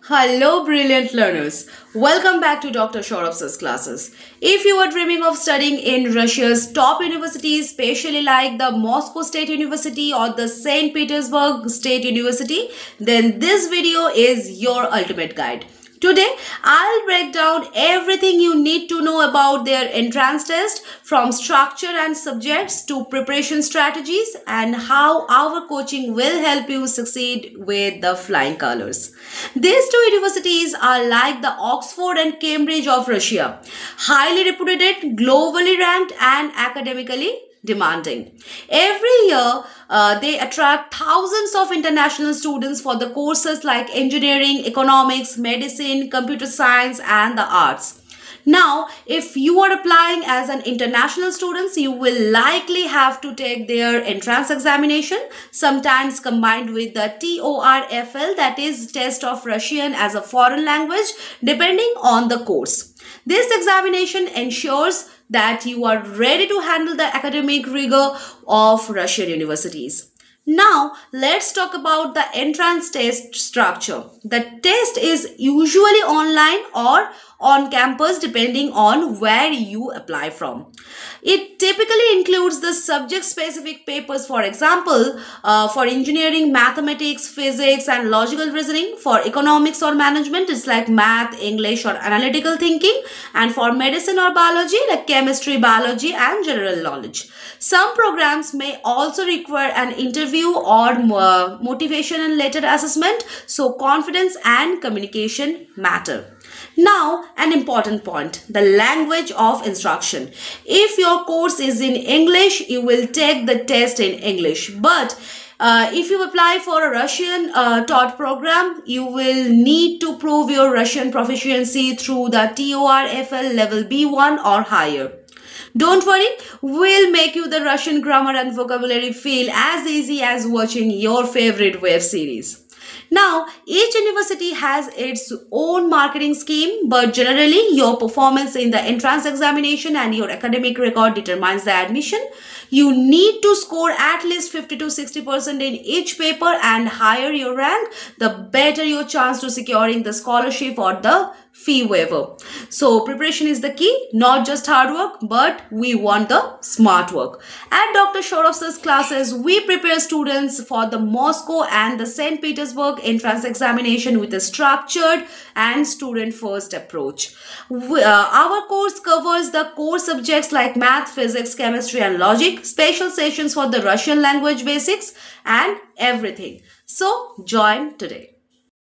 Hello, brilliant learners. Welcome back to Dr. Shorab's classes. If you are dreaming of studying in Russia's top universities, especially like the Moscow State University or the St. Petersburg State University, then this video is your ultimate guide. Today, I'll break down everything you need to know about their entrance test, from structure and subjects to preparation strategies, and how our coaching will help you succeed with the flying colors. These two universities are like the Oxford and Cambridge of Russia, highly reputed, globally ranked, and academically demanding. Every year, they attract thousands of international students for the courses like engineering, economics, medicine, computer science, and the arts. Now, if you are applying as an international student, you will likely have to take their entrance examination, sometimes combined with the TORFL, that is Test of Russian as a Foreign Language, depending on the course. This examination ensures that you are ready to handle the academic rigor of Russian universities. Now, let's talk about the entrance test structure. The test is usually online or on campus depending on where you apply from. It typically includes the subject-specific papers, for example, for engineering, mathematics, physics, and logical reasoning. For economics or management, it's like math, English, or analytical thinking. And for medicine or biology, like chemistry, biology, and general knowledge. Some programs may also require an interview or motivation and letter assessment, so confidence and communication matter. Now, an important point, the language of instruction. If your course is in English, you will take the test in English. But if you apply for a Russian taught program, you will need to prove your Russian proficiency through the TORFL level B1 or higher. Don't worry, we'll make you the Russian grammar and vocabulary feel as easy as watching your favorite web series. Now, each university has its own marketing scheme, but generally your performance in the entrance examination and your academic record determines the admission. You need to score at least 50 to 60% in each paper, and higher your rank, the better your chance to securing the scholarship or the fee waiver. So preparation is the key, not just hard work, but we want the smart work. At Dr. Shorov's classes, we prepare students for the Moscow and the St. Petersburg entrance examination with a structured and student-first approach. Our course covers the core subjects like math, physics, chemistry, and logic, special sessions for the Russian language basics, and everything. So join today.